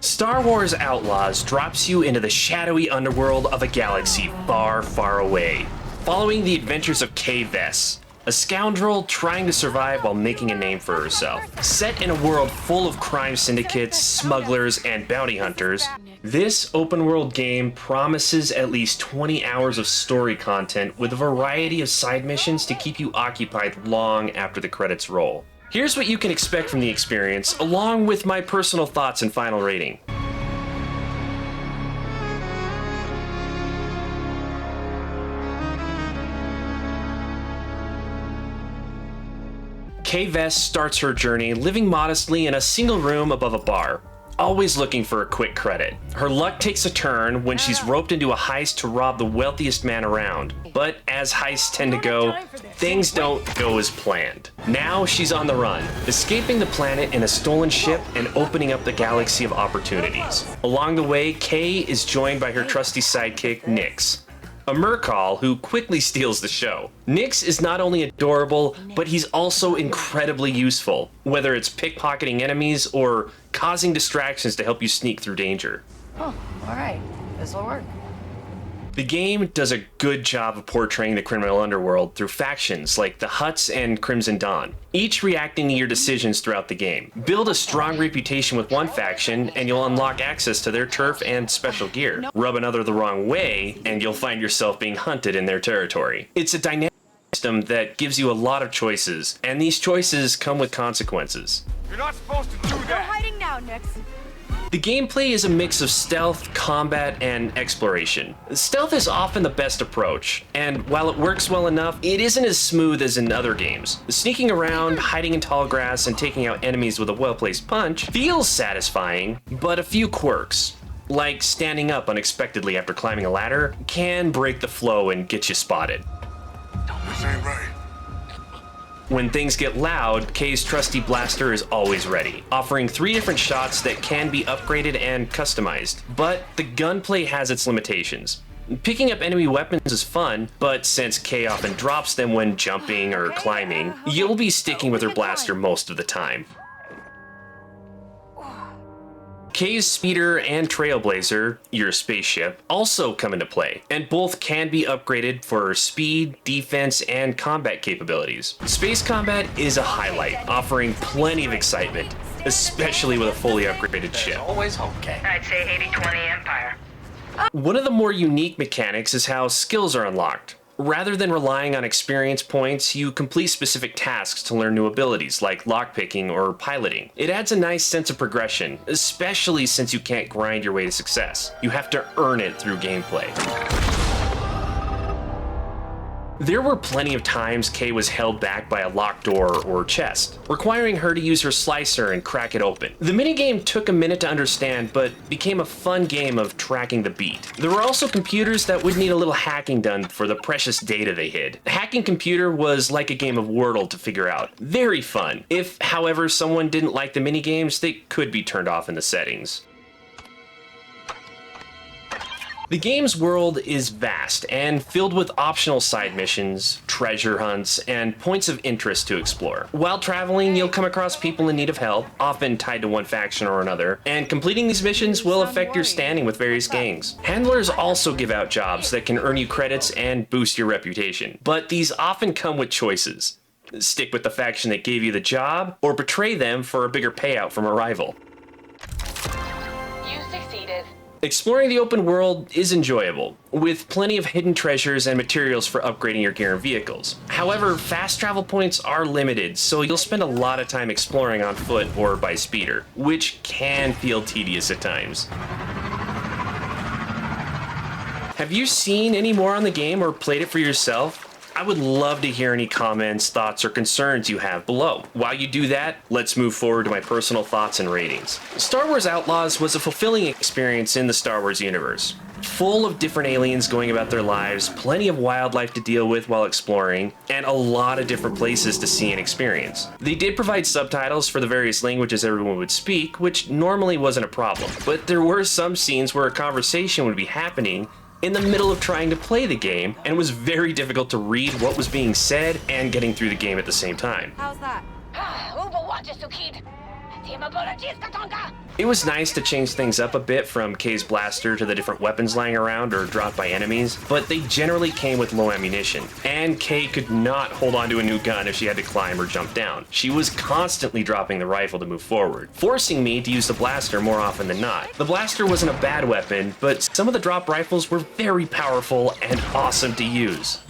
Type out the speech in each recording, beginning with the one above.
Star Wars Outlaws drops you into the shadowy underworld of a galaxy far, far away, following the adventures of Kay Vess, a scoundrel trying to survive while making a name for herself. Set in a world full of crime syndicates, smugglers, and bounty hunters, this open-world game promises at least 20 hours of story content with a variety of side missions to keep you occupied long after the credits roll. Here's what you can expect from the experience, along with my personal thoughts and final rating. Kay Vess starts her journey living modestly in a single room above a bar, always looking for a quick credit. Her luck takes a turn when she's roped into a heist to rob the wealthiest man around. But as heists tend to go, things don't go as planned. Now she's on the run, escaping the planet in a stolen ship and opening up the galaxy of opportunities. Along the way, Kay is joined by her trusty sidekick, Nix, a mercall who quickly steals the show. Nix is not only adorable, but he's also incredibly useful, whether it's pickpocketing enemies or causing distractions to help you sneak through danger. Oh, alright. This'll work. The game does a good job of portraying the criminal underworld through factions like the Hutts and Crimson Dawn, each reacting to your decisions throughout the game. Build a strong reputation with one faction and you'll unlock access to their turf and special gear. Rub another the wrong way and you'll find yourself being hunted in their territory. It's a dynamic system that gives you a lot of choices, and these choices come with consequences. You're not supposed to do that! We're hiding now, Nix. The gameplay is a mix of stealth, combat, and exploration. Stealth is often the best approach, and while it works well enough, it isn't as smooth as in other games. Sneaking around, hiding in tall grass, and taking out enemies with a well-placed punch feels satisfying, but a few quirks, like standing up unexpectedly after climbing a ladder, can break the flow and get you spotted. This ain't right. When things get loud, Kay's trusty blaster is always ready, offering 3 different shots that can be upgraded and customized. But the gunplay has its limitations. Picking up enemy weapons is fun, but since Kay often drops them when jumping or climbing, you'll be sticking with her blaster most of the time. Kay's speeder and trailblazer, your spaceship, also come into play, and both can be upgraded for speed, defense, and combat capabilities. Space combat is a highlight, offering plenty of excitement, especially with a fully upgraded ship. Always hope, Kay. I'd say 80-20 Empire. One of the more unique mechanics is how skills are unlocked. Rather than relying on experience points, you complete specific tasks to learn new abilities, like lockpicking or piloting. It adds a nice sense of progression, especially since you can't grind your way to success. You have to earn it through gameplay. There were plenty of times Kay was held back by a locked door or chest, requiring her to use her slicer and crack it open. The minigame took a minute to understand, but became a fun game of tracking the beat. There were also computers that would need a little hacking done for the precious data they hid. Hacking computer was like a game of Wordle to figure out. Very fun. If, however, someone didn't like the minigames, they could be turned off in the settings. The game's world is vast and filled with optional side missions, treasure hunts, and points of interest to explore. While traveling, you'll come across people in need of help, often tied to one faction or another, and completing these missions will affect your standing with various gangs. Handlers also give out jobs that can earn you credits and boost your reputation, but these often come with choices. Stick with the faction that gave you the job, or betray them for a bigger payout from a rival. You succeeded. Exploring the open world is enjoyable, with plenty of hidden treasures and materials for upgrading your gear and vehicles. However, fast travel points are limited, so you'll spend a lot of time exploring on foot or by speeder, which can feel tedious at times. Have you seen any more on the game or played it for yourself? I would love to hear any comments, thoughts, or concerns you have below. While you do that, let's move forward to my personal thoughts and ratings. Star Wars Outlaws was a fulfilling experience in the Star Wars universe. Full of different aliens going about their lives, plenty of wildlife to deal with while exploring, and a lot of different places to see and experience. They did provide subtitles for the various languages everyone would speak, which normally wasn't a problem, but there were some scenes where a conversation would be happening in the middle of trying to play the game, and it was very difficult to read what was being said and getting through the game at the same time. How's that? Overwatch is so kid. It was nice to change things up a bit from Kay's blaster to the different weapons lying around or dropped by enemies, but they generally came with low ammunition, and Kay could not hold on to a new gun if she had to climb or jump down. She was constantly dropping the rifle to move forward, forcing me to use the blaster more often than not. The blaster wasn't a bad weapon, but some of the drop rifles were very powerful and awesome to use.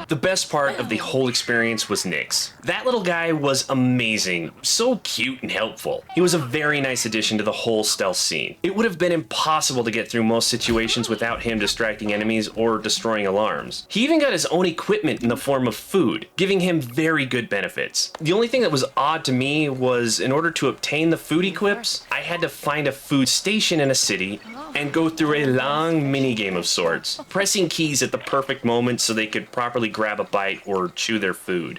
The best part of the whole experience was Nix. That little guy was amazing, so cute and helpful. He was a very nice addition to the whole stealth scene. It would have been impossible to get through most situations without him distracting enemies or destroying alarms. He even got his own equipment in the form of food, giving him very good benefits. The only thing that was odd to me was in order to obtain the food equips, I had to find a food station in a city and go through a long minigame of sorts, pressing keys at the perfect moment so they could properly grab a bite or chew their food.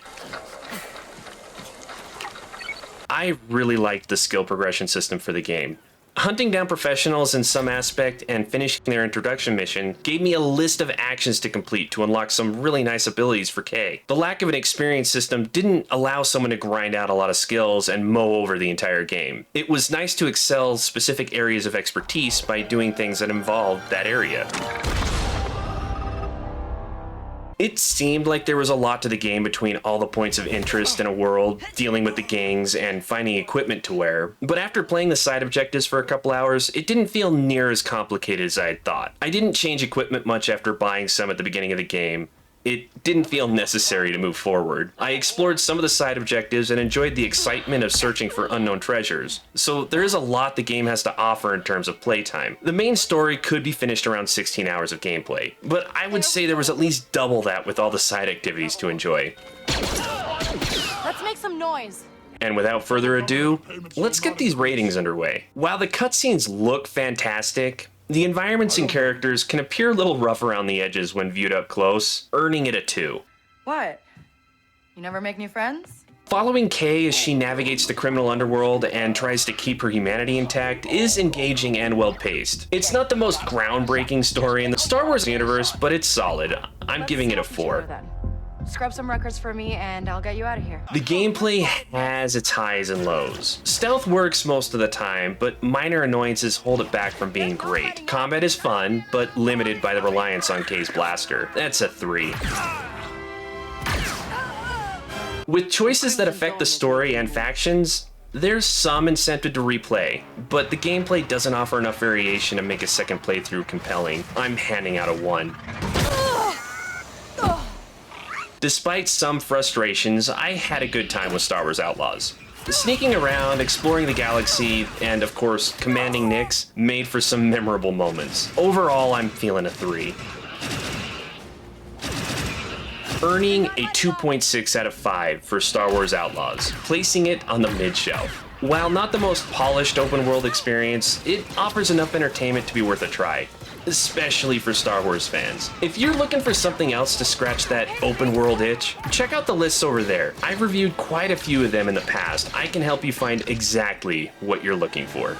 I really liked the skill progression system for the game. Hunting down professionals in some aspect and finishing their introduction mission gave me a list of actions to complete to unlock some really nice abilities for Kay. The lack of an experience system didn't allow someone to grind out a lot of skills and mow over the entire game. It was nice to excel specific areas of expertise by doing things that involved that area. It seemed like there was a lot to the game between all the points of interest in a world, dealing with the gangs, and finding equipment to wear, but after playing the side objectives for a couple hours, it didn't feel near as complicated as I had thought. I didn't change equipment much after buying some at the beginning of the game. It didn't feel necessary to move forward. I explored some of the side objectives and enjoyed the excitement of searching for unknown treasures. So there is a lot the game has to offer in terms of playtime. The main story could be finished around 16 hours of gameplay, but I would say there was at least double that with all the side activities to enjoy. Let's make some noise. And without further ado, let's get these ratings underway. While the cutscenes look fantastic, the environments and characters can appear a little rough around the edges when viewed up close, earning it a 2. What? You never make new friends? Following Kay as she navigates the criminal underworld and tries to keep her humanity intact is engaging and well-paced. It's not the most groundbreaking story in the Star Wars universe, but it's solid. I'm giving it a 4. Scrub some records for me and I'll get you out of here. The gameplay has its highs and lows. Stealth works most of the time, but minor annoyances hold it back from being great. Combat is fun, but limited by the reliance on Kay's blaster. That's a 3. With choices that affect the story and factions, there's some incentive to replay, but the gameplay doesn't offer enough variation to make a second playthrough compelling. I'm handing out a 1. Despite some frustrations, I had a good time with Star Wars Outlaws. Sneaking around, exploring the galaxy, and of course, commanding Nix made for some memorable moments. Overall, I'm feeling a 3. Earning a 2.6 out of 5 for Star Wars Outlaws, placing it on the mid-shelf. While not the most polished open-world experience, it offers enough entertainment to be worth a try, especially for Star Wars fans. If you're looking for something else to scratch that open-world itch, check out the lists over there. I've reviewed quite a few of them in the past. I can help you find exactly what you're looking for.